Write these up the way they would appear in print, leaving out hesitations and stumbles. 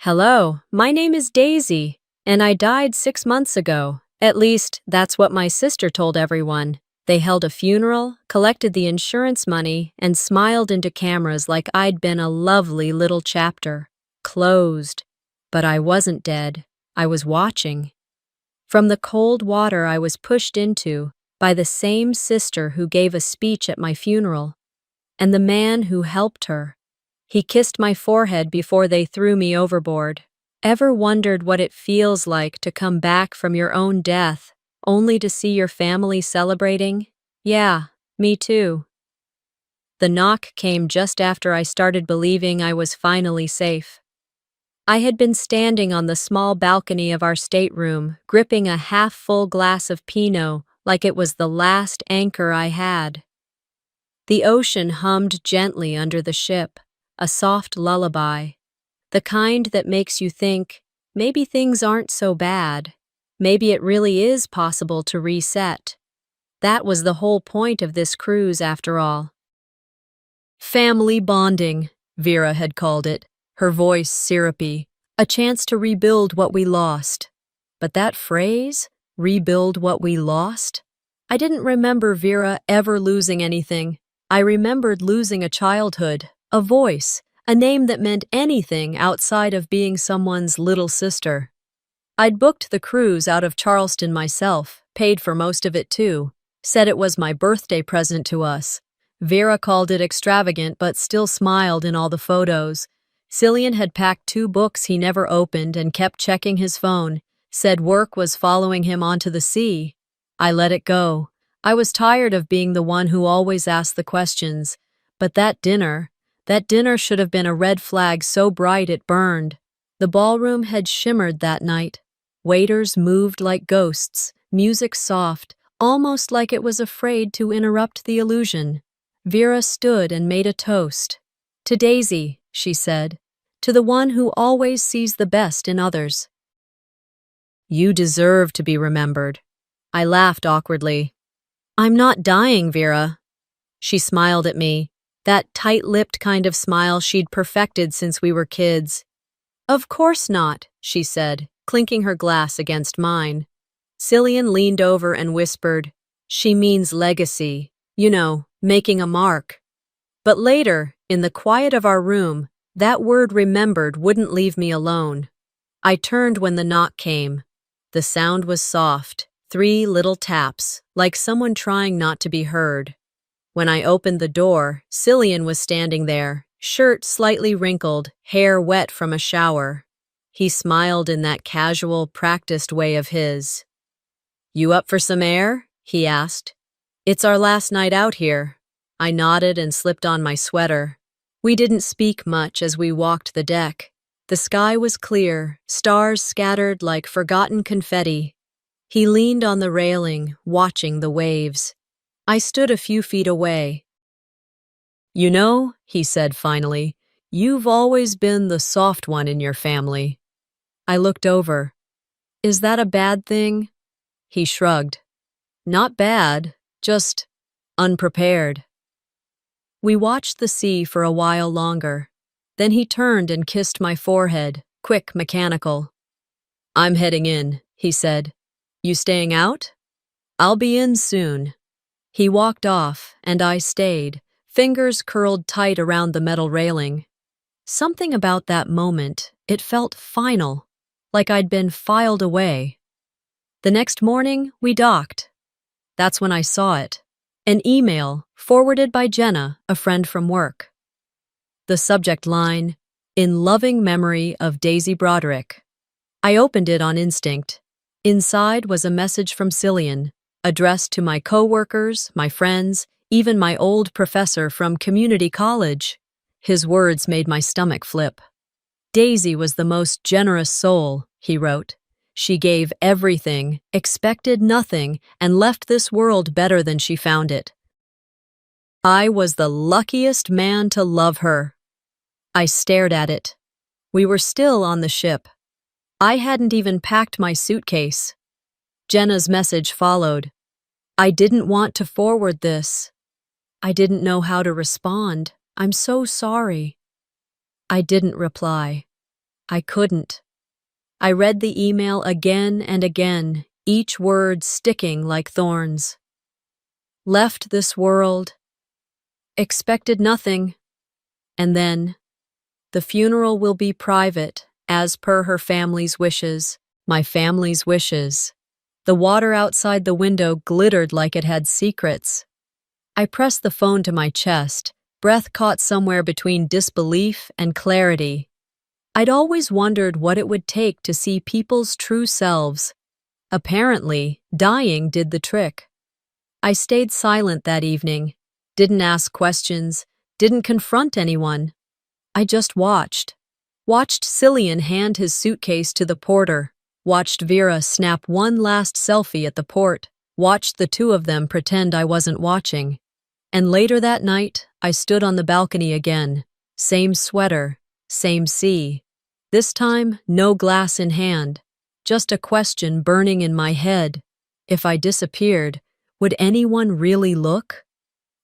Hello, my name is Daisy, and I died 6 months ago. At least, that's what my sister told everyone. They held a funeral, collected the insurance money, and smiled into cameras like I'd been a lovely little chapter. Closed. But I wasn't dead. I was watching. From the cold water I was pushed into by the same sister who gave a speech at my funeral, and the man who helped her. He kissed my forehead before they threw me overboard. Ever wondered what it feels like to come back from your own death, only to see your family celebrating? Yeah, me too. The knock came just after I started believing I was finally safe. I had been standing on the small balcony of our stateroom, gripping a half-full glass of Pinot like it was the last anchor I had. The ocean hummed gently under the ship, a soft lullaby, the kind that makes you think, maybe things aren't so bad. Maybe it really is possible to reset. That was the whole point of this cruise, after all. Family bonding, Vera had called it, her voice syrupy, a chance to rebuild what we lost. But that phrase, rebuild what we lost? I didn't remember Vera ever losing anything. I remembered losing a childhood, a voice, a name that meant anything outside of being someone's little sister. I'd booked the cruise out of Charleston myself, paid for most of it too, said it was my birthday present to us. Vera called it extravagant but still smiled in all the photos. Cillian had packed 2 books he never opened and kept checking his phone, said work was following him onto the sea. I let it go. I was tired of being the one who always asked the questions. But that dinner should have been a red flag so bright it burned. The ballroom had shimmered that night. Waiters moved like ghosts, music soft, almost like it was afraid to interrupt the illusion. Vera stood and made a toast. To Daisy, she said, to the one who always sees the best in others. You deserve to be remembered. I laughed awkwardly. I'm not dying, Vera. She smiled at me, that tight-lipped kind of smile she'd perfected since we were kids. Of course not, she said, clinking her glass against mine. Cillian leaned over and whispered, she means legacy, making a mark. But later, in the quiet of our room, that word remembered wouldn't leave me alone. I turned when the knock came. The sound was soft, 3 little taps, like someone trying not to be heard. When I opened the door, Cillian was standing there, shirt slightly wrinkled, hair wet from a shower. He smiled in that casual, practiced way of his. You up for some air? He asked. It's our last night out here. I nodded and slipped on my sweater. We didn't speak much as we walked the deck. The sky was clear, stars scattered like forgotten confetti. He leaned on the railing, watching the waves. I stood a few feet away. You know, he said finally, you've always been the soft one in your family. I looked over. Is that a bad thing? He shrugged. Not bad, just unprepared. We watched the sea for a while longer. Then he turned and kissed my forehead, quick, mechanical. I'm heading in, he said. You staying out? I'll be in soon. He walked off, and I stayed, fingers curled tight around the metal railing. Something about that moment, it felt final, like I'd been filed away. The next morning, we docked. That's when I saw it. An email forwarded by Jenna, a friend from work. The subject line, in loving memory of Daisy Broderick. I opened it on instinct. Inside was a message from Cillian, addressed to my coworkers, my friends, even my old professor from community college. His words made my stomach flip. Daisy was the most generous soul, he wrote. She gave everything, expected nothing, and left this world better than she found it. I was the luckiest man to love her. I stared at it. We were still on the ship. I hadn't even packed my suitcase. Jenna's message followed. I didn't want to forward this. I didn't know how to respond. I'm so sorry. I didn't reply. I couldn't. I read the email again and again, each word sticking like thorns. Left this world, expected nothing, and then, the funeral will be private, as per her family's wishes, my family's wishes. The water outside the window glittered like it had secrets. I pressed the phone to my chest, breath caught somewhere between disbelief and clarity. I'd always wondered what it would take to see people's true selves. Apparently, dying did the trick. I stayed silent that evening, didn't ask questions, didn't confront anyone. I just watched. Watched Cillian hand his suitcase to the porter, watched Vera snap one last selfie at the port, watched the two of them pretend I wasn't watching. And later that night, I stood on the balcony again. Same sweater, same sea. This time, no glass in hand. Just a question burning in my head. If I disappeared, would anyone really look?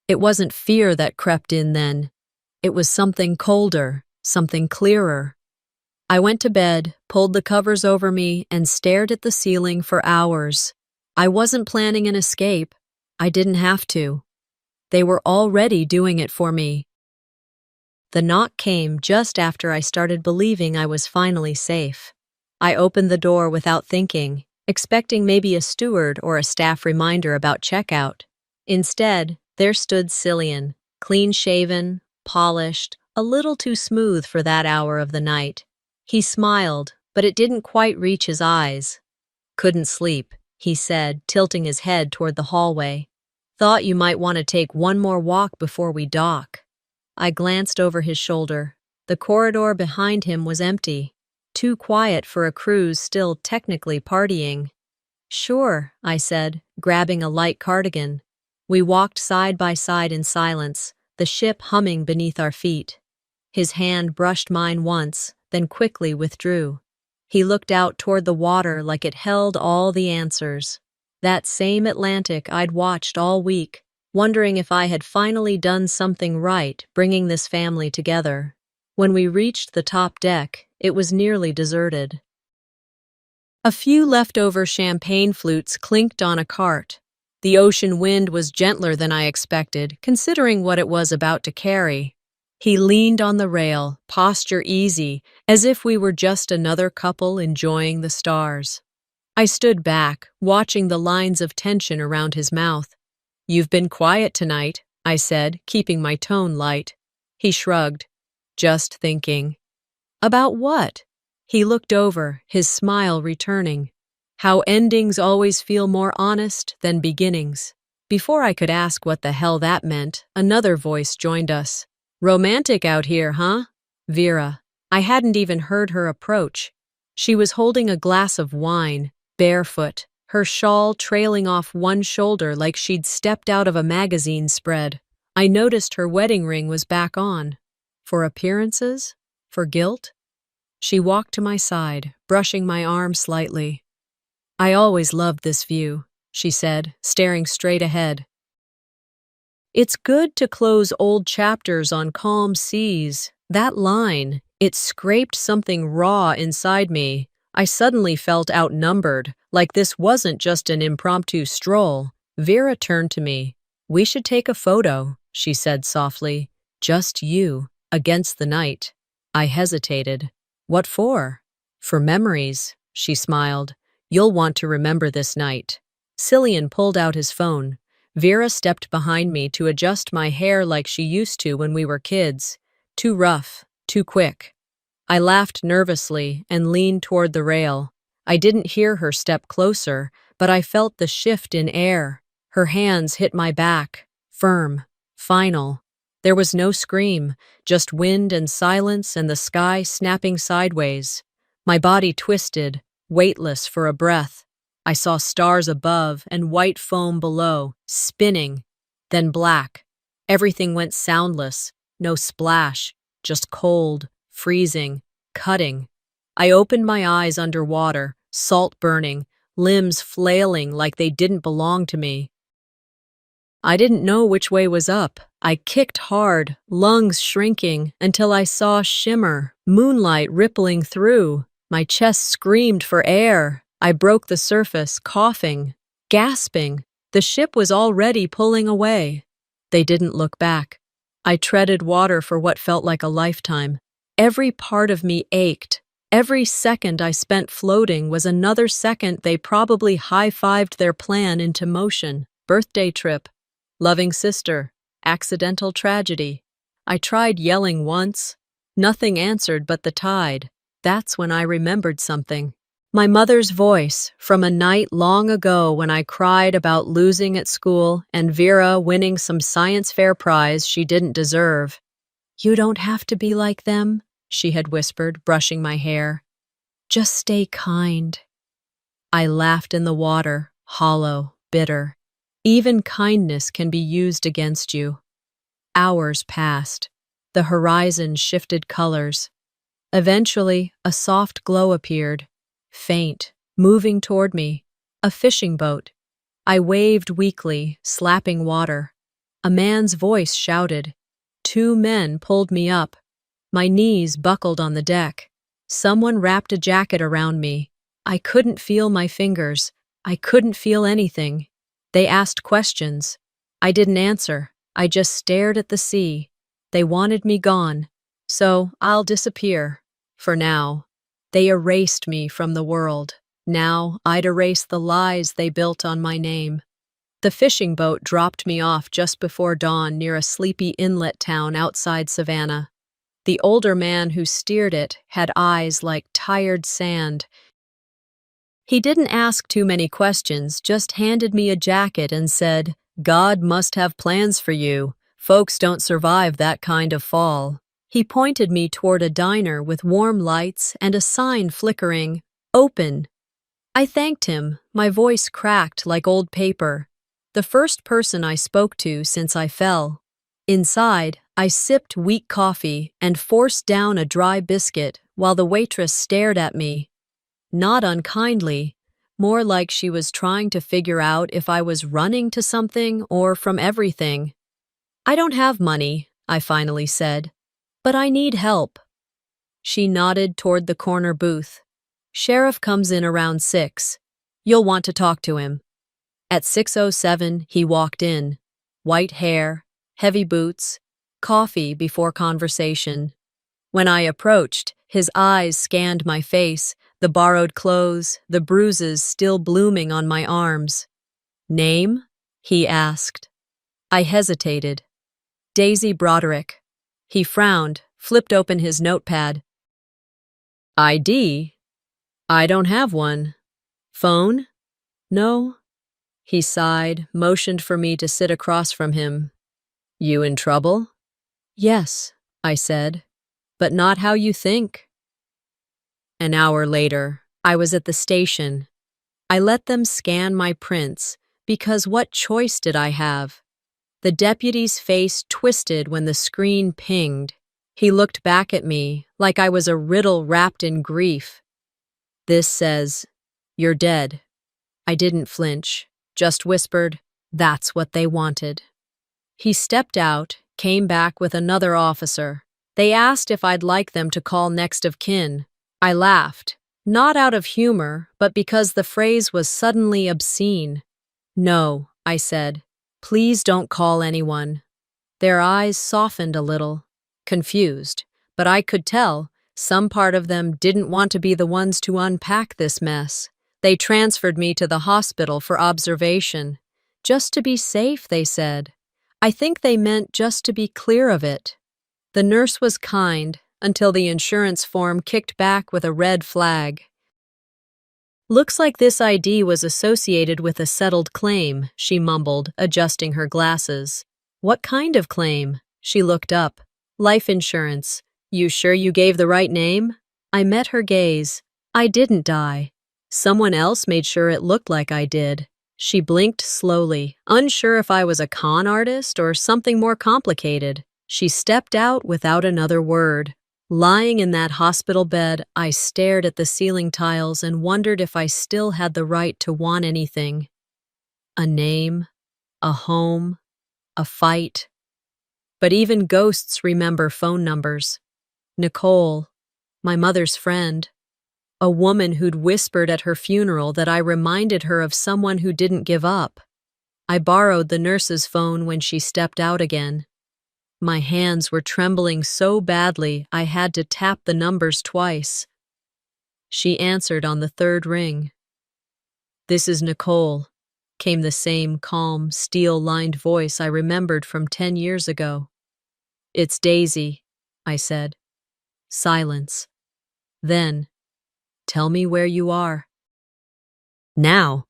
It wasn't fear that crept in then. It was something colder, something clearer. I went to bed, pulled the covers over me, and stared at the ceiling for hours. I wasn't planning an escape. I didn't have to. They were already doing it for me. The knock came just after I started believing I was finally safe. I opened the door without thinking, expecting maybe a steward or a staff reminder about checkout. Instead, there stood Cillian, clean-shaven, polished, a little too smooth for that hour of the night. He smiled, but it didn't quite reach his eyes. "Couldn't sleep," he said, tilting his head toward the hallway. "Thought you might want to take one more walk before we dock." I glanced over his shoulder. The corridor behind him was empty, too quiet for a cruise still technically partying. "Sure," I said, grabbing a light cardigan. We walked side by side in silence, the ship humming beneath our feet. His hand brushed mine once, then quickly withdrew. He looked out toward the water like it held all the answers. That same Atlantic I'd watched all week, wondering if I had finally done something right bringing this family together. When we reached the top deck, it was nearly deserted. A few leftover champagne flutes clinked on a cart. The ocean wind was gentler than I expected, considering what it was about to carry. He leaned on the rail, posture easy, as if we were just another couple enjoying the stars. I stood back, watching the lines of tension around his mouth. "You've been quiet tonight," I said, keeping my tone light. He shrugged. "Just thinking." "About what?" He looked over, his smile returning. How endings always feel more honest than beginnings. Before I could ask what the hell that meant, another voice joined us. "Romantic out here, huh?" Vera. I hadn't even heard her approach. She was holding a glass of wine, barefoot, her shawl trailing off one shoulder like she'd stepped out of a magazine spread. I noticed her wedding ring was back on. For appearances? For guilt? She walked to my side, brushing my arm slightly. "I always loved this view," she said, staring straight ahead. "It's good to close old chapters on calm seas." That line, it scraped something raw inside me. I suddenly felt outnumbered, like this wasn't just an impromptu stroll. Vera turned to me. "We should take a photo," she said softly. "Just you, against the night." I hesitated. "What for?" "For memories," she smiled. "You'll want to remember this night." Cillian pulled out his phone. Vera stepped behind me to adjust my hair like she used to when we were kids. Too rough, too quick. I laughed nervously and leaned toward the rail. I didn't hear her step closer, but I felt the shift in air. Her hands hit my back, firm, final. There was no scream, just wind and silence and the sky snapping sideways. My body twisted, weightless for a breath. I saw stars above and white foam below, spinning, then black. Everything went soundless, no splash, just cold, freezing, cutting. I opened my eyes underwater, salt burning, limbs flailing like they didn't belong to me. I didn't know which way was up. I kicked hard, lungs shrinking, until I saw shimmer, moonlight rippling through. My chest screamed for air. I broke the surface, coughing, gasping. The ship was already pulling away. They didn't look back. I treaded water for what felt like a lifetime. Every part of me ached. Every second I spent floating was another second they probably high-fived their plan into motion. Birthday trip, loving sister, accidental tragedy. I tried yelling once. Nothing answered but the tide. That's when I remembered something. My mother's voice from a night long ago when I cried about losing at school and Vera winning some science fair prize she didn't deserve. "You don't have to be like them," she had whispered, brushing my hair. "Just stay kind." I laughed in the water, hollow, bitter. Even kindness can be used against you. Hours passed. The horizon shifted colors. Eventually, a soft glow appeared. Faint, moving toward me. A fishing boat. I waved weakly, slapping water. A man's voice shouted. 2 men pulled me up. My knees buckled on the deck. Someone wrapped a jacket around me. I couldn't feel my fingers. I couldn't feel anything. They asked questions. I didn't answer. I just stared at the sea. They wanted me gone. So I'll disappear. For now. They erased me from the world. Now I'd erase the lies they built on my name. The fishing boat dropped me off just before dawn near a sleepy inlet town outside Savannah. The older man who steered it had eyes like tired sand. He didn't ask too many questions, just handed me a jacket and said, "God must have plans for you. Folks don't survive that kind of fall." He pointed me toward a diner with warm lights and a sign flickering, "Open." I thanked him, my voice cracked like old paper. The first person I spoke to since I fell. Inside, I sipped weak coffee and forced down a dry biscuit while the waitress stared at me. Not unkindly, more like she was trying to figure out if I was running to something or from everything. "I don't have money," I finally said, "but I need help." She nodded toward the corner booth. "Sheriff comes in around 6. You'll want to talk to him." At 6:07, he walked in. White hair, heavy boots, coffee before conversation. When I approached, his eyes scanned my face, the borrowed clothes, the bruises still blooming on my arms. "Name?" he asked. I hesitated. "Daisy Broderick." He frowned, flipped open his notepad. "ID? I don't have one. Phone? No." He sighed, motioned for me to sit across from him. "You in trouble?" "Yes," I said, "but not how you think." An hour later, I was at the station. I let them scan my prints, because what choice did I have? The deputy's face twisted when the screen pinged. He looked back at me like I was a riddle wrapped in grief. "This says, you're dead." I didn't flinch, just whispered, "That's what they wanted." He stepped out, came back with another officer. They asked if I'd like them to call next of kin. I laughed, not out of humor, but because the phrase was suddenly obscene. "No," I said, "please don't call anyone." Their eyes softened a little, confused, but I could tell some part of them didn't want to be the ones to unpack this mess. They transferred me to the hospital for observation. Just to be safe, they said. I think they meant just to be clear of it. The nurse was kind until the insurance form kicked back with a red flag. "Looks like this ID was associated with a settled claim," she mumbled, adjusting her glasses. "What kind of claim?" She looked up. "Life insurance. You sure you gave the right name?" I met her gaze. "I didn't die. Someone else made sure it looked like I did." She blinked slowly, unsure if I was a con artist or something more complicated. She stepped out without another word. Lying in that hospital bed, I stared at the ceiling tiles and wondered if I still had the right to want anything. A name, a home, a fight. But even ghosts remember phone numbers. Nicole, my mother's friend, a woman who'd whispered at her funeral that I reminded her of someone who didn't give up. I borrowed the nurse's phone when she stepped out again. My hands were trembling so badly I had to tap the numbers twice. She answered on the third ring. "This is Nicole," came the same calm, steel-lined voice I remembered from 10 years ago. "It's Daisy," I said. Silence. Then, "Tell me where you are." Now,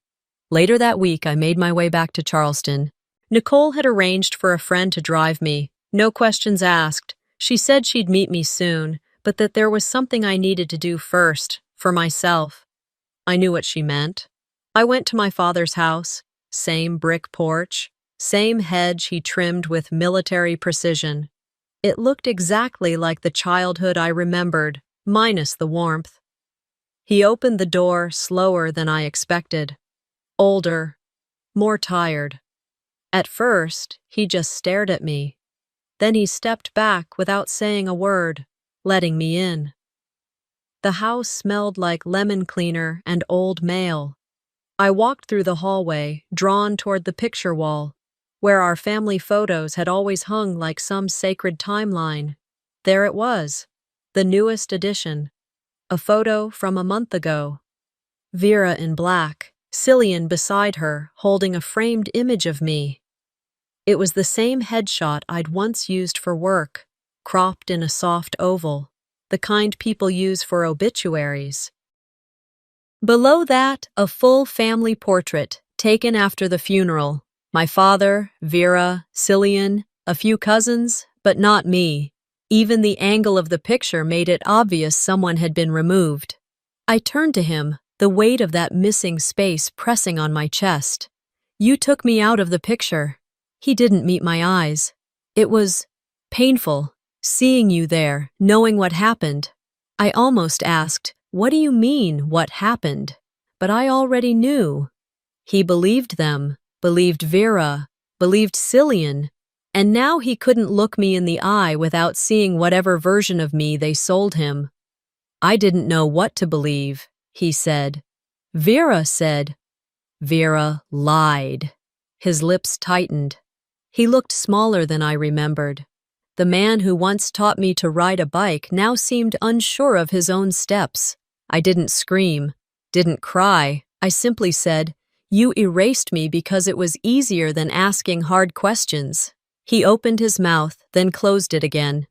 later that week, I made my way back to Charleston. Nicole had arranged for a friend to drive me. No questions asked. She said she'd meet me soon, but that there was something I needed to do first, for myself. I knew what she meant. I went to my father's house, same brick porch, same hedge he trimmed with military precision. It looked exactly like the childhood I remembered, minus the warmth. He opened the door slower than I expected. Older, more tired. At first, he just stared at me. Then he stepped back without saying a word, letting me in. The house smelled like lemon cleaner and old mail. I walked through the hallway, drawn toward the picture wall, where our family photos had always hung like some sacred timeline. There it was, the newest edition. A photo from a month ago. Vera in black, Cillian beside her, holding a framed image of me. It was the same headshot I'd once used for work, cropped in a soft oval, the kind people use for obituaries. Below that, a full family portrait, taken after the funeral. My father, Vera, Cillian, a few cousins, but not me. Even the angle of the picture made it obvious someone had been removed. I turned to him, the weight of that missing space pressing on my chest. "You took me out of the picture." He didn't meet my eyes. It was painful, seeing you there, knowing what happened. I almost asked, "What do you mean, what happened?" But I already knew. He believed them, believed Vera, believed Cillian, and now he couldn't look me in the eye without seeing whatever version of me they sold him. "I didn't know what to believe," he said. "Vera said." Vera lied. His lips tightened. He looked smaller than I remembered. The man who once taught me to ride a bike now seemed unsure of his own steps. I didn't scream, didn't cry. I simply said, "You erased me because it was easier than asking hard questions." He opened his mouth, then closed it again.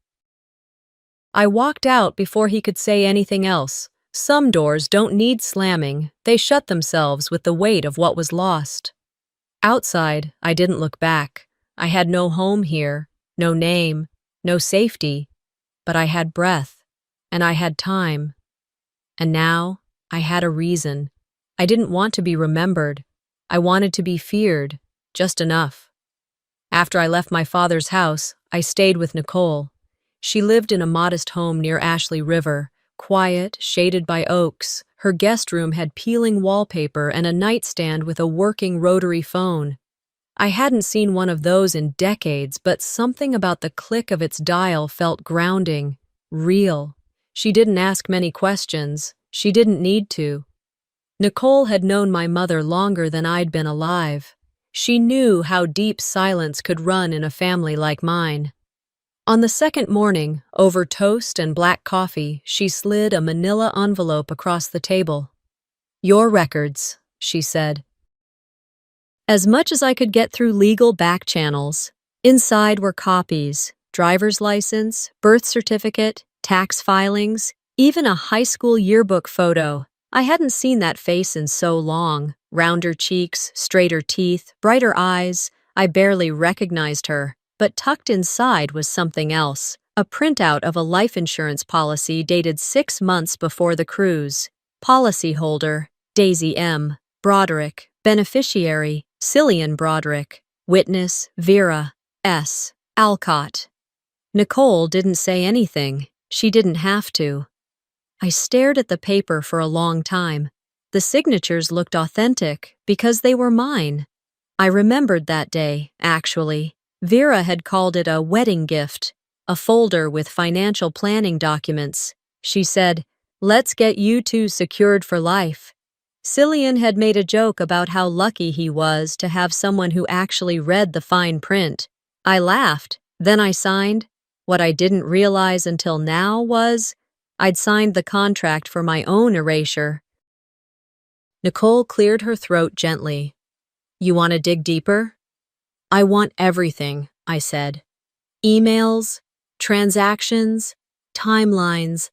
I walked out before he could say anything else. Some doors don't need slamming. They shut themselves with the weight of what was lost. Outside, I didn't look back. I had no home here, no name, no safety, but I had breath, and I had time. And now, I had a reason. I didn't want to be remembered. I wanted to be feared, just enough. After I left my father's house, I stayed with Nicole. She lived in a modest home near Ashley River, quiet, shaded by oaks. Her guest room had peeling wallpaper and a nightstand with a working rotary phone. I hadn't seen one of those in decades, but something about the click of its dial felt grounding, real. She didn't ask many questions. She didn't need to. Nicole had known my mother longer than I'd been alive. She knew how deep silence could run in a family like mine. On the second morning, over toast and black coffee, she slid a manila envelope across the table. "Your records," she said. As much as I could get through legal back channels. Inside were copies, driver's license, birth certificate, tax filings, even a high school yearbook photo. I hadn't seen that face in so long. Rounder cheeks, straighter teeth, brighter eyes. I barely recognized her. But tucked inside was something else, a printout of a life insurance policy dated 6 months before the cruise. Policyholder, Daisy M. Broderick. Beneficiary, Cillian Broderick. Witness, Vera S. Alcott. Nicole didn't say anything. She didn't have to. I stared at the paper for a long time. The signatures looked authentic because they were mine. I remembered that day, actually. Vera had called it a wedding gift, a folder with financial planning documents. She said, "Let's get you two secured for life." Cillian had made a joke about how lucky he was to have someone who actually read the fine print. I laughed, then I signed. What I didn't realize until now was I'd signed the contract for my own erasure. Nicole cleared her throat gently. "You want to dig deeper?" "I want everything," I said. "Emails, transactions, timelines.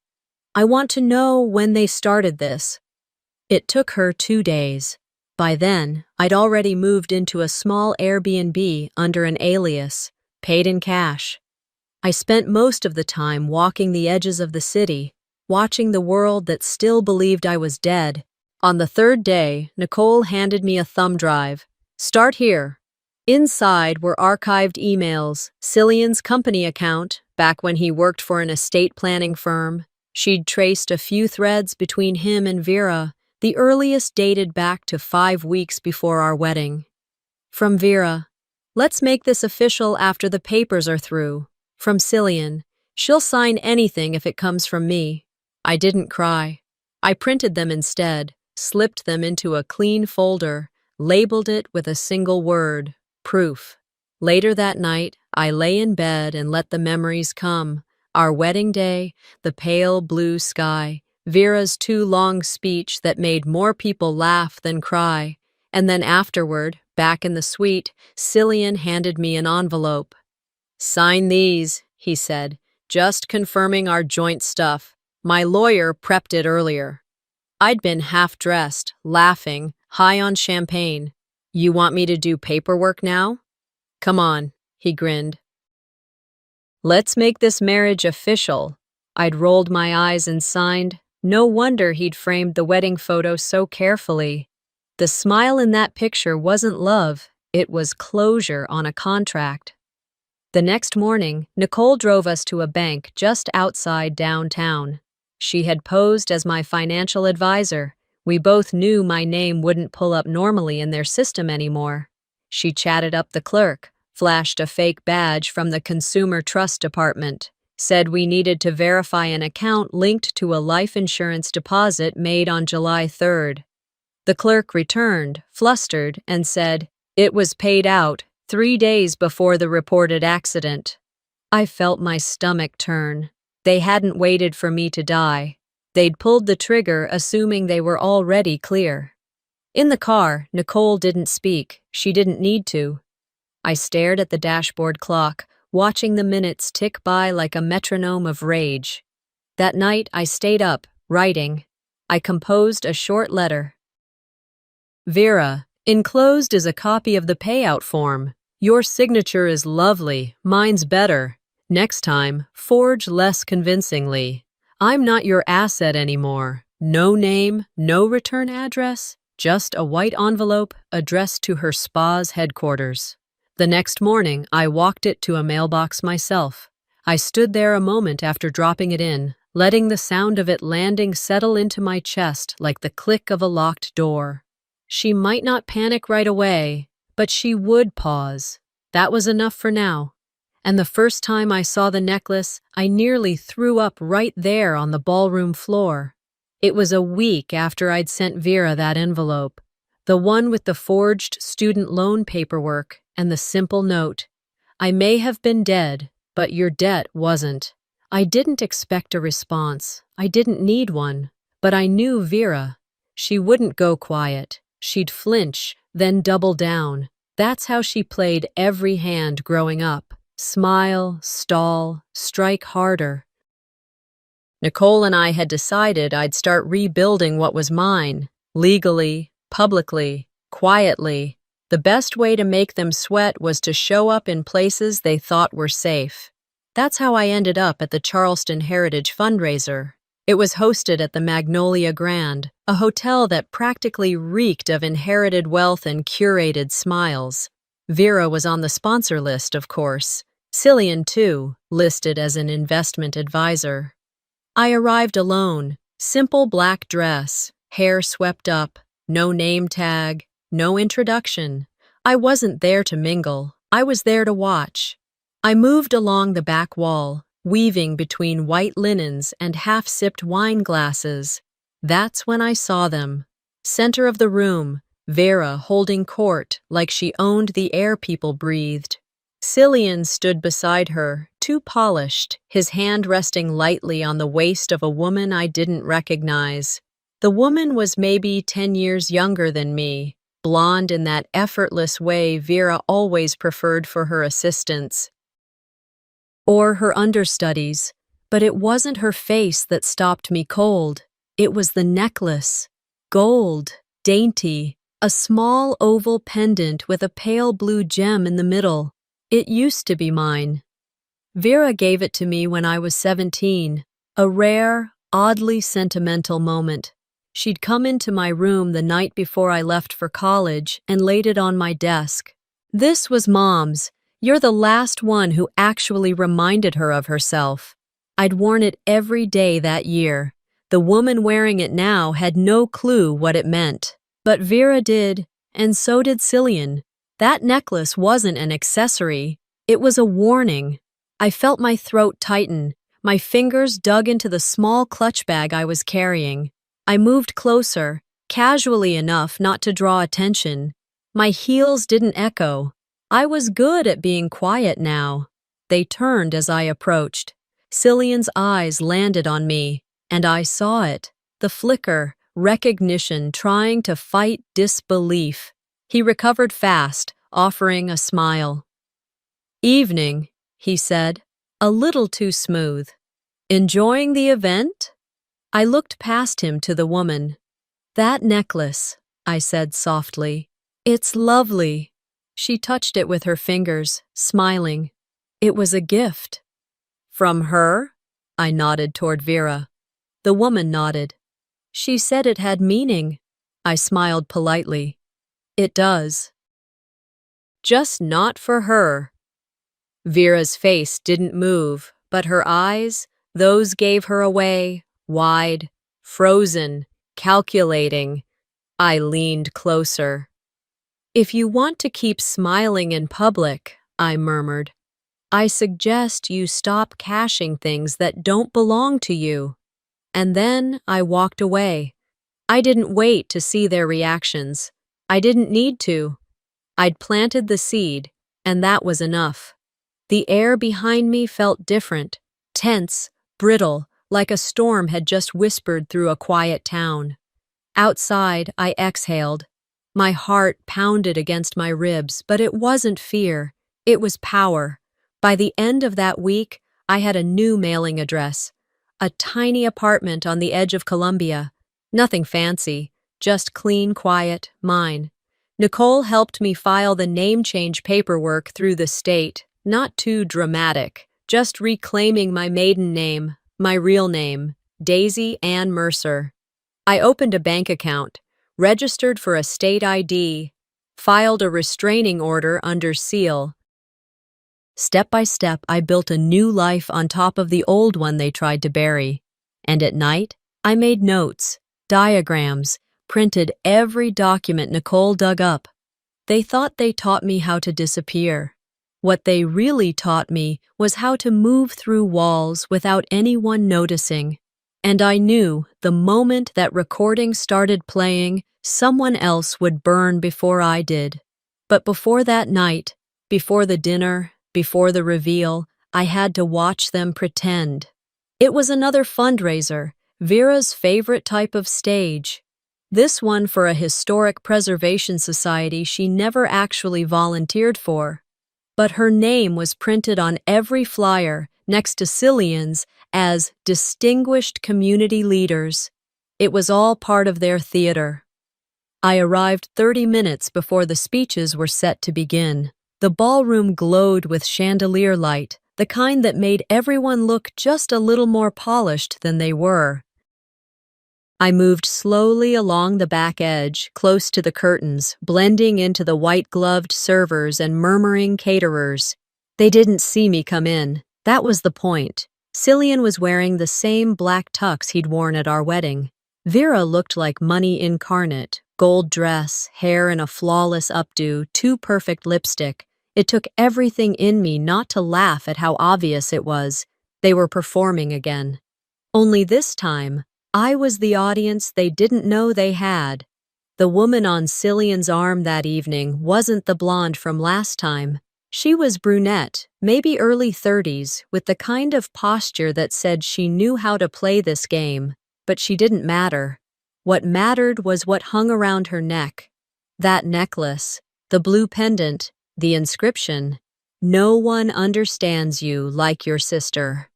I want to know when they started this." It took her 2 days. By then, I'd already moved into a small Airbnb under an alias, paid in cash. I spent most of the time walking the edges of the city, watching the world that still believed I was dead. On the 3rd day, Nicole handed me a thumb drive. "Start here." Inside were archived emails, Cillian's company account, back when he worked for an estate planning firm. She'd traced a few threads between him and Vera, the earliest dated back to 5 weeks before our wedding. From Vera, "Let's make this official after the papers are through." From Cillian, "She'll sign anything if it comes from me." I didn't cry. I printed them instead, slipped them into a clean folder, labeled it with a single word, proof. Later that night, I lay in bed and let the memories come. Our wedding day, the pale blue sky, Vera's too long speech that made more people laugh than cry, and then afterward, back in the suite, Cillian handed me an envelope. "Sign these," he said, "just confirming our joint stuff. My lawyer prepped it earlier." I'd been half-dressed, laughing, high on champagne. "You want me to do paperwork now?" "Come on," he grinned. "Let's make this marriage official." I'd rolled my eyes and signed. No wonder he'd framed the wedding photo so carefully. The smile in that picture wasn't love, it was closure on a contract. The next morning, Nicole drove us to a bank just outside downtown. She had posed as my financial advisor. We both knew my name wouldn't pull up normally in their system anymore. She chatted up the clerk, flashed a fake badge from the Consumer Trust Department, said we needed to verify an account linked to a life insurance deposit made on July 3rd. The clerk returned, flustered, and said, "It was paid out 3 days before the reported accident." I felt my stomach turn. They hadn't waited for me to die. They'd pulled the trigger assuming they were already clear. In the car, Nicole didn't speak. She didn't need to. I stared at the dashboard clock, watching the minutes tick by like a metronome of rage. That night, I stayed up, writing. I composed a short letter. "Vera, enclosed is a copy of the payout form. Your signature is lovely, mine's better. Next time, forge less convincingly. I'm not your asset anymore. No name, no return address, just a white envelope addressed to her spa's headquarters." The next morning, I walked it to a mailbox myself. I stood there a moment after dropping it in, letting the sound of it landing settle into my chest like the click of a locked door. She might not panic right away, but she would pause. That was enough for now. And the first time I saw the necklace, I nearly threw up right there on the ballroom floor. It was a week after I'd sent Vera that envelope, the one with the forged student loan paperwork and the simple note, "I may have been dead, but your debt wasn't." I didn't expect a response. I didn't need one. But I knew Vera. She wouldn't go quiet. She'd flinch, then double down. That's how she played every hand growing up. Smile, stall, strike harder. Nicole and I had decided I'd start rebuilding what was mine, legally, publicly, quietly. The best way to make them sweat was to show up in places they thought were safe. That's how I ended up at the Charleston Heritage fundraiser. It was hosted at the Magnolia Grand, a hotel that practically reeked of inherited wealth and curated smiles. Vera was on the sponsor list, of course. Cillian, too, listed as an investment advisor. I arrived alone, simple black dress, hair swept up, no name tag, no introduction. I wasn't there to mingle, I was there to watch. I moved along the back wall, weaving between white linens and half-sipped wine glasses. That's when I saw them. Center of the room, Vera holding court like she owned the air people breathed. Cillian stood beside her, too polished, his hand resting lightly on the waist of a woman I didn't recognize. The woman was maybe 10 years younger than me, blonde in that effortless way Vera always preferred for her assistants. Or her understudies, but it wasn't her face that stopped me cold. It was the necklace. Gold, dainty, a small oval pendant with a pale blue gem in the middle. It used to be mine. Vera gave it to me when I was 17, a rare, oddly sentimental moment. She'd come into my room the night before I left for college and laid it on my desk. "This was Mom's. You're the last one who actually reminded her of herself." I'd worn it every day that year. The woman wearing it now had no clue what it meant. But Vera did, and so did Cillian. That necklace wasn't an accessory. It was a warning. I felt my throat tighten. My fingers dug into the small clutch bag I was carrying. I moved closer, casually enough not to draw attention. My heels didn't echo. I was good at being quiet now. They turned as I approached. Cillian's eyes landed on me, and I saw it. The flicker, recognition trying to fight disbelief. He recovered fast, offering a smile. "Evening," he said, a little too smooth. "Enjoying the event?" I looked past him to the woman. "That necklace," I said softly. "It's lovely." She touched it with her fingers, smiling. "It was a gift." "From her?" I nodded toward Vera. The woman nodded. "She said it had meaning." I smiled politely. "It does. Just not for her." Vera's face didn't move, but her eyes, those gave her away, wide, frozen, calculating. I leaned closer. "If you want to keep smiling in public," I murmured, "I suggest you stop cashing things that don't belong to you." And then I walked away. I didn't wait to see their reactions. I didn't need to. I'd planted the seed, and that was enough. The air behind me felt different, tense, brittle, like a storm had just whispered through a quiet town. Outside, I exhaled. My heart pounded against my ribs, but it wasn't fear. It was power. By the end of that week, I had a new mailing address. A tiny apartment on the edge of Columbia. Nothing fancy, just clean, quiet, mine. Nicole helped me file the name change paperwork through the state. Not too dramatic, just reclaiming my maiden name, my real name, Daisy Ann Mercer. I opened a bank account, registered for a state ID, filed a restraining order under seal. Step by step, I built a new life on top of the old one they tried to bury. And at night, I made notes, diagrams, printed every document Nicole dug up. They thought they taught me how to disappear. What they really taught me was how to move through walls without anyone noticing. And I knew the moment that recording started playing, someone else would burn before I did. But before that night, before the dinner, before the reveal, I had to watch them pretend. It was another fundraiser, Vera's favorite type of stage. This one for a historic preservation society she never actually volunteered for. But her name was printed on every flyer next to Cillian's as Distinguished Community Leaders. It was all part of their theater. I arrived 30 minutes before the speeches were set to begin. The ballroom glowed with chandelier light, the kind that made everyone look just a little more polished than they were. I moved slowly along the back edge, close to the curtains, blending into the white-gloved servers and murmuring caterers. They didn't see me come in. That was the point. Cillian was wearing the same black tux he'd worn at our wedding. Vera looked like money incarnate, gold dress, hair in a flawless updo, too perfect lipstick. It took everything in me not to laugh at how obvious it was. They were performing again. Only this time, I was the audience they didn't know they had. The woman on Cillian's arm that evening wasn't the blonde from last time. She was brunette, maybe early 30s, with the kind of posture that said she knew how to play this game, but she didn't matter. What mattered was what hung around her neck. That necklace, the blue pendant, the inscription, "No one understands you like your sister."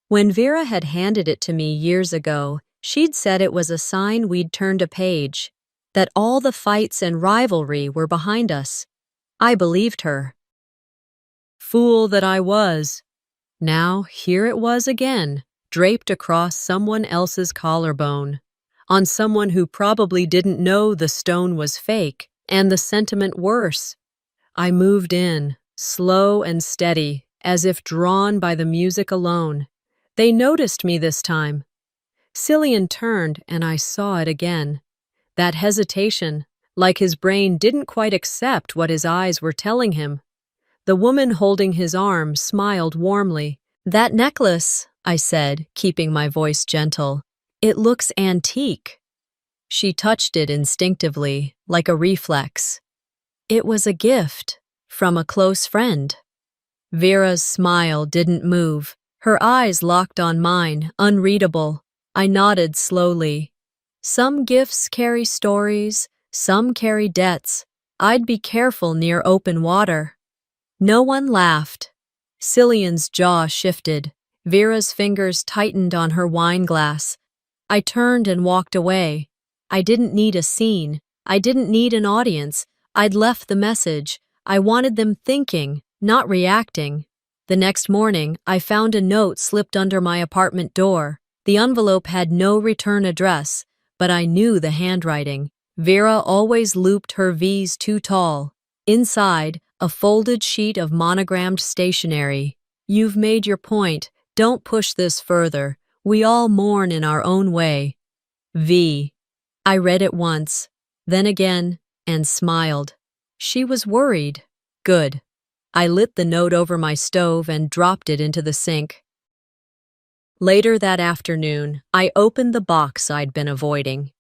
When Vera had handed it to me years ago, she'd said it was a sign we'd turned a page, that all the fights and rivalry were behind us. I believed her. Fool that I was. Now here it was again, draped across someone else's collarbone, on someone who probably didn't know the stone was fake, and the sentiment worse. I moved in, slow and steady, as if drawn by the music alone. They noticed me this time. Cillian turned, and I saw it again. That hesitation, like his brain didn't quite accept what his eyes were telling him. The woman holding his arm smiled warmly. "That necklace," I said, keeping my voice gentle, "it looks antique." She touched it instinctively, like a reflex. It was a gift from a close friend. Vera's smile didn't move. Her eyes locked on mine, unreadable. I nodded slowly. Some gifts carry stories, some carry debts. I'd be careful near open water. No one laughed. Cillian's jaw shifted. Vera's fingers tightened on her wine glass. I turned and walked away. I didn't need a scene. I didn't need an audience. I'd left the message. I wanted them thinking, not reacting. The next morning, I found a note slipped under my apartment door. The envelope had no return address, but I knew the handwriting. Vera always looped her V's too tall. Inside, a folded sheet of monogrammed stationery. "You've made your point. Don't push this further. We all mourn in our own way. V." I read it once, then again, and smiled. She was worried. Good. I lit the note over my stove and dropped it into the sink. Later that afternoon, I opened the box I'd been avoiding.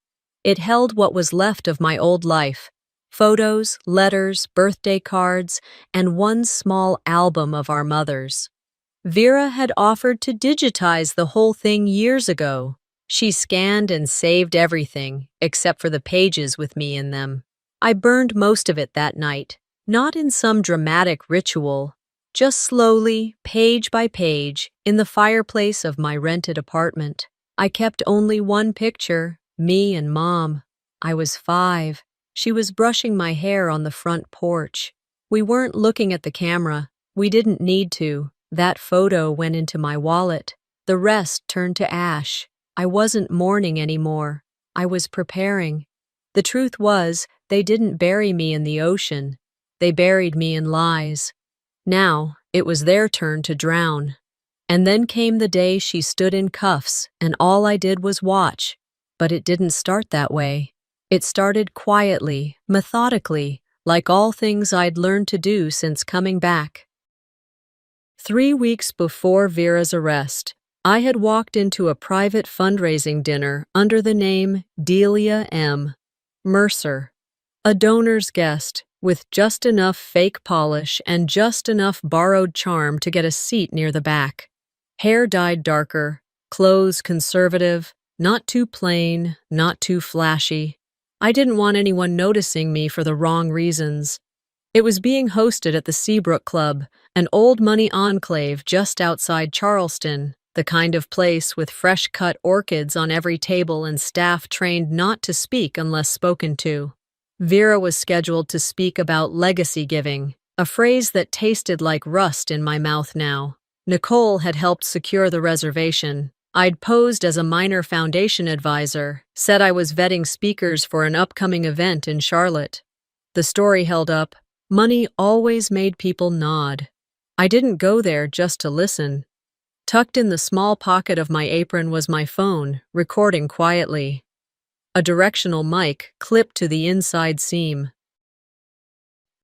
It held what was left of my old life: photos, letters, birthday cards, and one small album of our mothers. Vera had offered to digitize the whole thing years ago. She scanned and saved everything, except for the pages with me in them. I burned most of it that night, not in some dramatic ritual, just slowly, page by page, in the fireplace of my rented apartment. I kept only one picture, me and Mom. I was 5. She was brushing my hair on the front porch. We weren't looking at the camera. We didn't need to. That photo went into my wallet. The rest turned to ash. I wasn't mourning anymore. I was preparing. The truth was, they didn't bury me in the ocean. They buried me in lies. Now, it was their turn to drown. And then came the day she stood in cuffs, and all I did was watch. But it didn't start that way. It started quietly, methodically, like all things I'd learned to do since coming back. 3 weeks before Vera's arrest, I had walked into a private fundraising dinner under the name Delia M. Mercer, a donor's guest, with just enough fake polish and just enough borrowed charm to get a seat near the back. Hair dyed darker, clothes conservative, not too plain, not too flashy. I didn't want anyone noticing me for the wrong reasons. It was being hosted at the Seabrook Club, an old money enclave just outside Charleston, the kind of place with fresh-cut orchids on every table and staff trained not to speak unless spoken to. Vera was scheduled to speak about legacy giving, a phrase that tasted like rust in my mouth now. Nicole had helped secure the reservation. I'd posed as a minor foundation advisor, said I was vetting speakers for an upcoming event in Charlotte. The story held up. Money always made people nod. I didn't go there just to listen. Tucked in the small pocket of my apron was my phone, recording quietly. A directional mic clipped to the inside seam.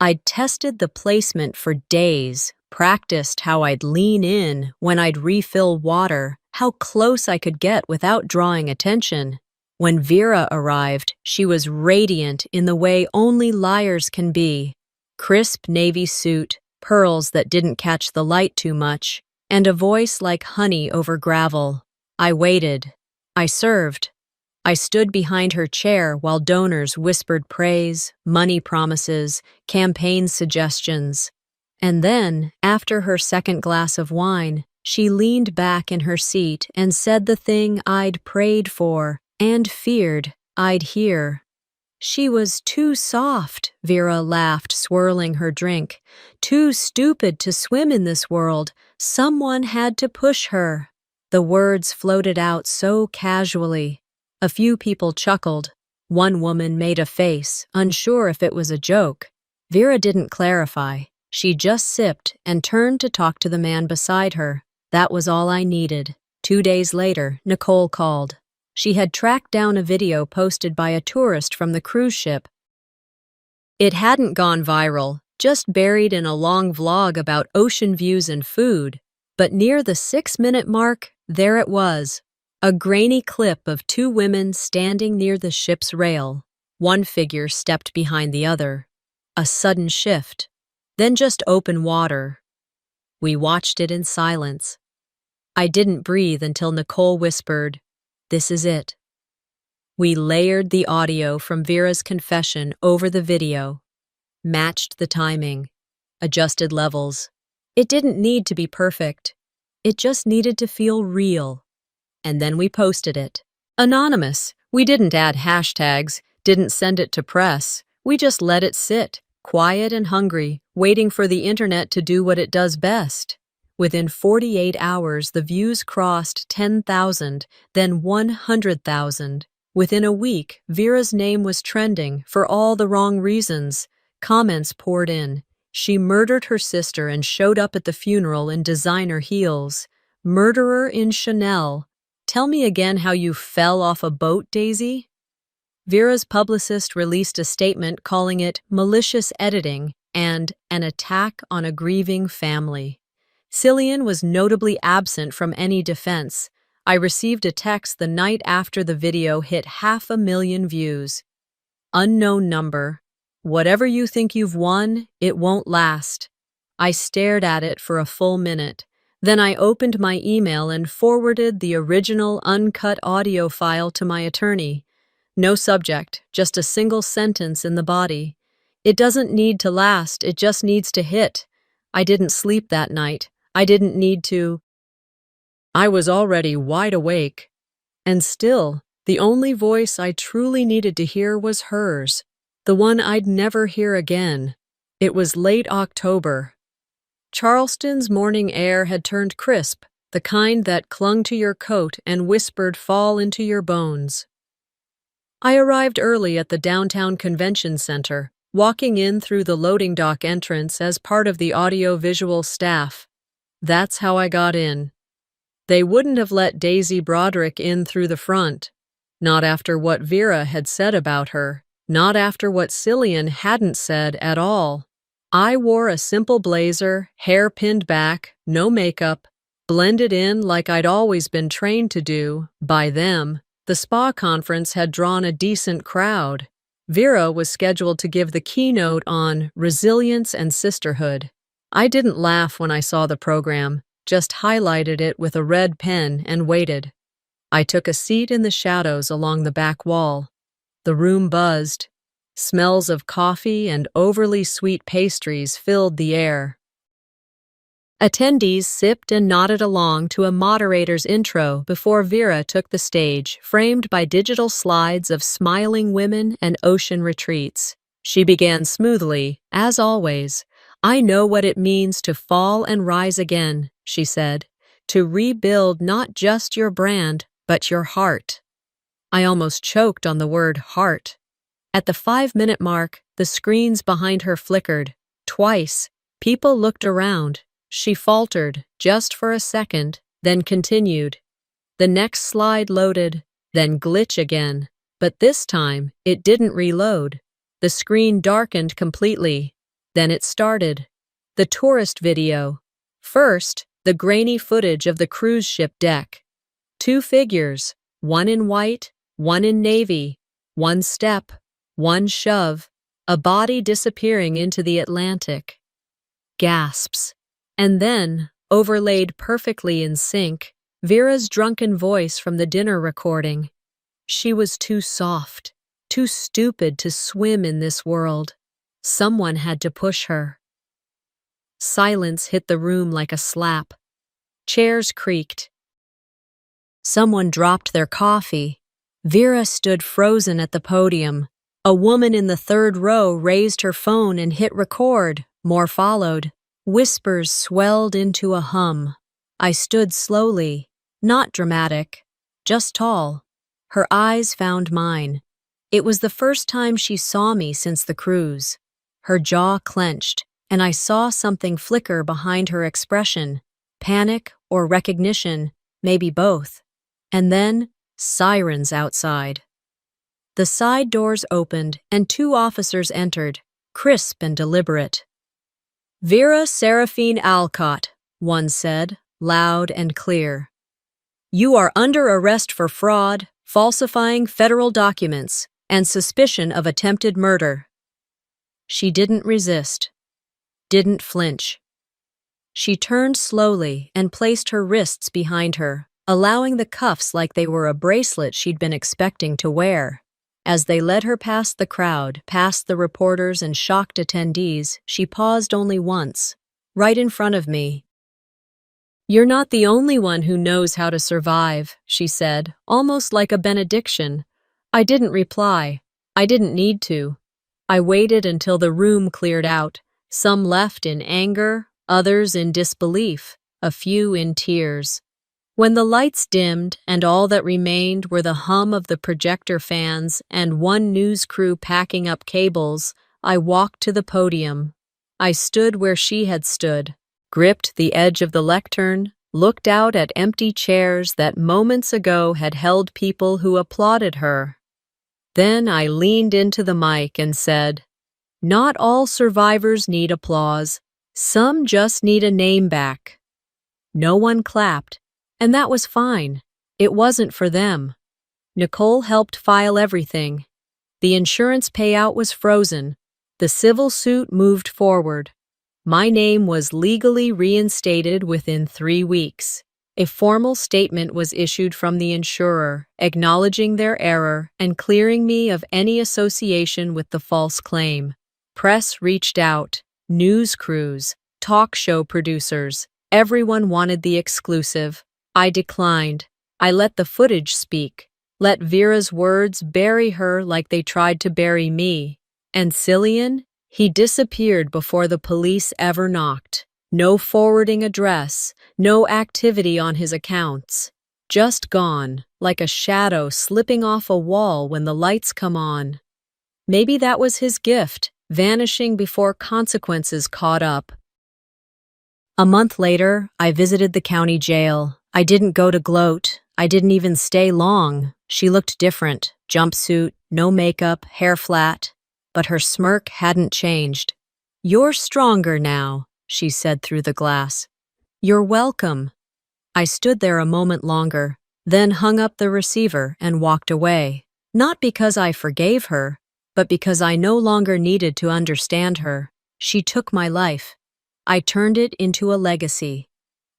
I'd tested the placement for days, practiced how I'd lean in when I'd refill water, how close I could get without drawing attention. When Vera arrived, she was radiant in the way only liars can be. Crisp navy suit, pearls that didn't catch the light too much, and a voice like honey over gravel. I waited. I served. I stood behind her chair while donors whispered praise, money promises, campaign suggestions. And then, after her second glass of wine, she leaned back in her seat and said the thing I'd prayed for and feared I'd hear. She was too soft, Vera laughed, swirling her drink. Too stupid to swim in this world. Someone had to push her. The words floated out so casually. A few people chuckled. One woman made a face, unsure if it was a joke. Vera didn't clarify. She just sipped and turned to talk to the man beside her. That was all I needed. 2 days later, Nicole called. She had tracked down a video posted by a tourist from the cruise ship. It hadn't gone viral, just buried in a long vlog about ocean views and food. But near the 6-minute mark, there it was. A grainy clip of 2 women standing near the ship's rail. One figure stepped behind the other. A sudden shift. Then just open water. We watched it in silence. I didn't breathe until Nicole whispered, "This is it." We layered the audio from Vera's confession over the video, matched the timing, adjusted levels. It didn't need to be perfect. It just needed to feel real. And then we posted it. Anonymous. We didn't add hashtags, didn't send it to press. We just let it sit, quiet and hungry, waiting for the internet to do what it does best. Within 48 hours, the views crossed 10,000, then 100,000. Within a week, Vera's name was trending for all the wrong reasons. Comments poured in. She murdered her sister and showed up at the funeral in designer heels. Murderer in Chanel. Tell me again how you fell off a boat, Daisy? Vera's publicist released a statement calling it malicious editing and an attack on a grieving family. Cillian was notably absent from any defense. I received a text the night after the video hit 500,000 views. Unknown number. Whatever you think you've won, it won't last. I stared at it for a full minute. Then I opened my email and forwarded the original uncut audio file to my attorney. No subject, just a single sentence in the body. It doesn't need to last, it just needs to hit. I didn't sleep that night. I didn't need to. I was already wide awake. And still, the only voice I truly needed to hear was hers, the one I'd never hear again. It was late October. Charleston's morning air had turned crisp, the kind that clung to your coat and whispered fall into your bones. I arrived early at the downtown convention center, walking in through the loading dock entrance as part of the audio-visual staff. That's how I got in. They wouldn't have let Daisy Broderick in through the front. Not after what Vera had said about her. Not after what Cillian hadn't said at all. I wore a simple blazer, hair pinned back, no makeup, blended in like I'd always been trained to do, by them. The spa conference had drawn a decent crowd. Vera was scheduled to give the keynote on resilience and sisterhood. I didn't laugh when I saw the program, just highlighted it with a red pen and waited. I took a seat in the shadows along the back wall. The room buzzed. Smells of coffee and overly sweet pastries filled the air. Attendees sipped and nodded along to a moderator's intro before Vera took the stage, framed by digital slides of smiling women and ocean retreats. She began smoothly, as always. "I know what it means to fall and rise again," she said, "to rebuild not just your brand, but your heart." I almost choked on the word heart. At the 5-minute mark, the screens behind her flickered. Twice, people looked around. She faltered, just for a second, then continued. The next slide loaded, then glitch again. But this time, it didn't reload. The screen darkened completely. Then it started. The tourist video. First, the grainy footage of the cruise ship deck. Two figures, one in white, one in navy, one step, one shove, a body disappearing into the Atlantic. Gasps. And then, overlaid perfectly in sync, Vera's drunken voice from the dinner recording. She was too soft, too stupid to swim in this world. Someone had to push her. Silence hit the room like a slap. Chairs creaked. Someone dropped their coffee. Vera stood frozen at the podium. A woman in the third row raised her phone and hit record. More followed. Whispers swelled into a hum. I stood slowly, not dramatic, just tall. Her eyes found mine. It was the first time she saw me since the cruise. Her jaw clenched, and I saw something flicker behind her expression. Panic or recognition, maybe both. And then, sirens outside. The side doors opened, and two officers entered, crisp and deliberate. "Vera Seraphine Alcott," one said, loud and clear. "You are under arrest for fraud, falsifying federal documents, and suspicion of attempted murder." She didn't resist, didn't flinch. She turned slowly and placed her wrists behind her, allowing the cuffs like they were a bracelet she'd been expecting to wear. As they led her past the crowd, past the reporters and shocked attendees, she paused only once, right in front of me. "You're not the only one who knows how to survive," she said, almost like a benediction. I didn't reply. I didn't need to. I waited until the room cleared out, some left in anger, others in disbelief, a few in tears. When the lights dimmed and all that remained were the hum of the projector fans and one news crew packing up cables, I walked to the podium. I stood where she had stood, gripped the edge of the lectern, looked out at empty chairs that moments ago had held people who applauded her. Then I leaned into the mic and said, "Not all survivors need applause. Some just need a name back." No one clapped, and that was fine. It wasn't for them. Nicole helped file everything. The insurance payout was frozen. The civil suit moved forward. My name was legally reinstated within 3 weeks. A formal statement was issued from the insurer, acknowledging their error and clearing me of any association with the false claim. Press reached out, news crews, talk show producers. Everyone wanted the exclusive. I declined. I let the footage speak. Let Vera's words bury her like they tried to bury me. And Cillian? He disappeared before the police ever knocked. No forwarding address, no activity on his accounts. Just gone, like a shadow slipping off a wall when the lights come on. Maybe that was his gift, vanishing before consequences caught up. A month later, I visited the county jail. I didn't go to gloat. I didn't even stay long. She looked different. Jumpsuit, no makeup, hair flat. But her smirk hadn't changed. "You're stronger now," she said through the glass. "You're welcome." I stood there a moment longer, then hung up the receiver and walked away. Not because I forgave her, but because I no longer needed to understand her. She took my life. I turned it into a legacy.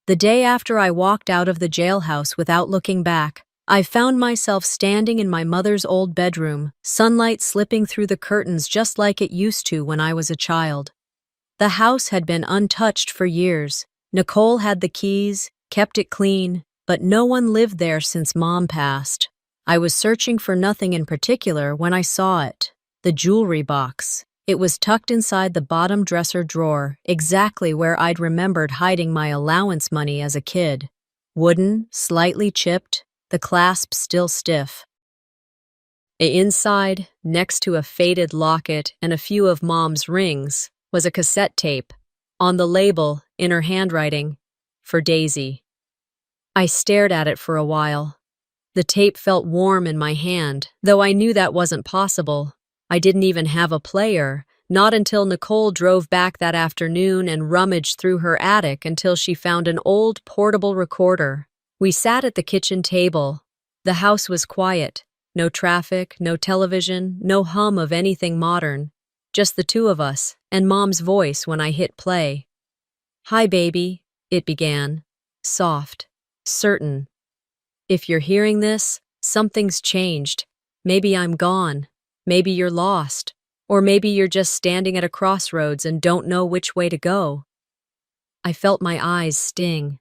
The day after I walked out of the jailhouse without looking back, I found myself standing in my mother's old bedroom, sunlight slipping through the curtains just like it used to when I was a child. The house had been untouched for years. Nicole had the keys, kept it clean, but no one lived there since Mom passed. I was searching for nothing in particular when I saw it. The jewelry box. It was tucked inside the bottom dresser drawer, exactly where I'd remembered hiding my allowance money as a kid. Wooden, slightly chipped, the clasp still stiff. Inside, next to a faded locket and a few of Mom's rings, was a cassette tape. On the label, in her handwriting, "For Daisy." I stared at it for a while. The tape felt warm in my hand, though I knew that wasn't possible. I didn't even have a player, Not until Nicole drove back that afternoon and rummaged through her attic until she found an old portable recorder. We sat at the kitchen table. The house was quiet. No traffic, no television, no hum of anything modern. Just the two of us, and Mom's voice when I hit play. "Hi, baby," it began. Soft. Certain. "If you're hearing this, something's changed. Maybe I'm gone. Maybe you're lost. Or maybe you're just standing at a crossroads and don't know which way to go." I felt my eyes sting.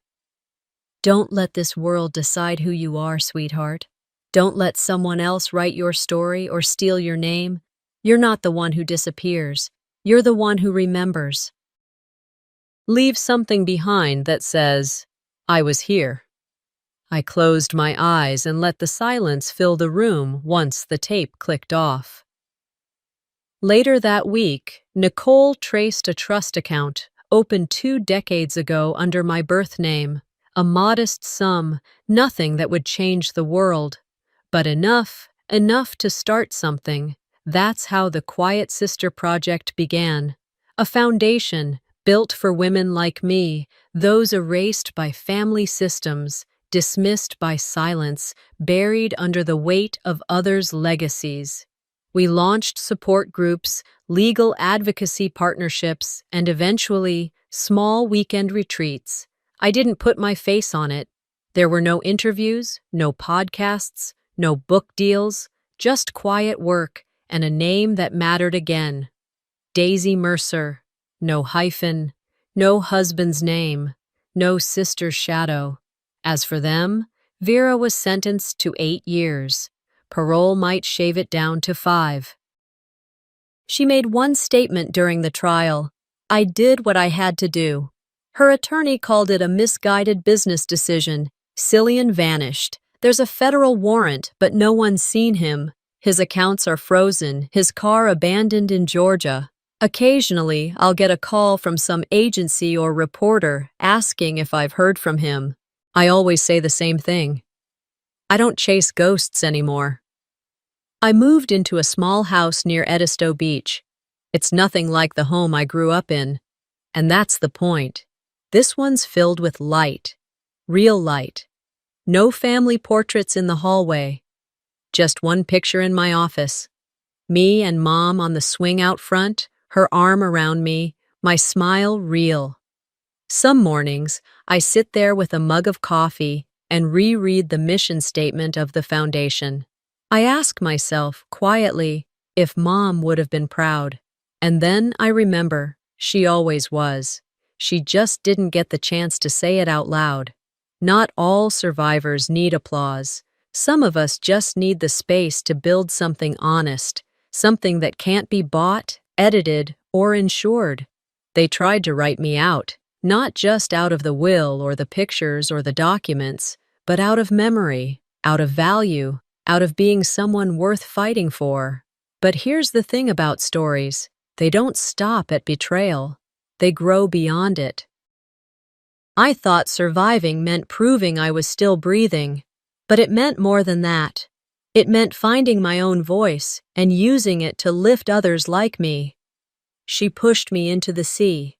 Don't let this world decide who you are, sweetheart. Don't let someone else write your story or steal your name. You're not the one who disappears. You're the one who remembers. Leave something behind that says, "I was here." I closed my eyes and let the silence fill the room once the tape clicked off. Later that week, Nicole traced a trust account opened 2 decades ago under my birth name. A modest sum, nothing that would change the world, but enough to start something. That's how the Quiet Sister Project began. A foundation built for women like me, those erased by family systems, dismissed by silence, buried under the weight of others' legacies. We launched support groups, legal advocacy partnerships, and eventually, small weekend retreats. I didn't put my face on it. There were no interviews, no podcasts, no book deals, just quiet work and a name that mattered again. Daisy Mercer. No hyphen, no husband's name, no sister's shadow. As for them, Vera was sentenced to 8 years. Parole might shave it down to 5. She made one statement during the trial: "I did what I had to do." Her attorney called it a misguided business decision. Cillian vanished. There's a federal warrant, but no one's seen him. His accounts are frozen, his car abandoned in Georgia. Occasionally, I'll get a call from some agency or reporter asking if I've heard from him. I always say the same thing. I don't chase ghosts anymore. I moved into a small house near Edisto Beach. It's nothing like the home I grew up in. And that's the point. This one's filled with light. Real light. No family portraits in the hallway. Just one picture in my office. Me and Mom on the swing out front, her arm around me, my smile real. Some mornings, I sit there with a mug of coffee and reread the mission statement of the foundation. I ask myself, quietly, if Mom would have been proud. And then I remember, she always was. She just didn't get the chance to say it out loud. Not all survivors need applause. Some of us just need the space to build something honest, something that can't be bought, edited, or insured. They tried to write me out, not just out of the will or the pictures or the documents, but out of memory, out of value, out of being someone worth fighting for. But here's the thing about stories. They don't stop at betrayal. They grow beyond it. I thought surviving meant proving I was still breathing, but it meant more than that. It meant finding my own voice and using it to lift others like me. She pushed me into the sea,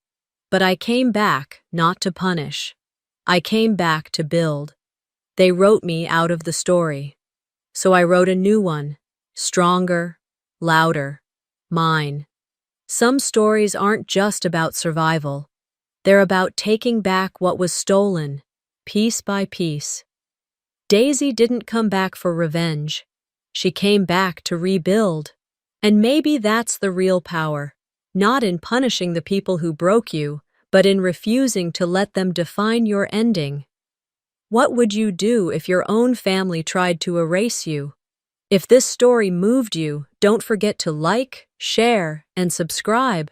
but I came back not to punish. I came back to build. They wrote me out of the story. So I wrote a new one, stronger, louder, mine. Some stories aren't just about survival. They're about taking back what was stolen, piece by piece. Daisy didn't come back for revenge. She came back to rebuild. And maybe that's the real power, not in punishing the people who broke you, but in refusing to let them define your ending. What would you do if your own family tried to erase you? If this story moved you, don't forget to like, share, and subscribe.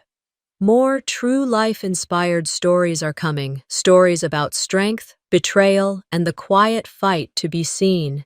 More true life-inspired stories are coming, stories about strength, betrayal, and the quiet fight to be seen.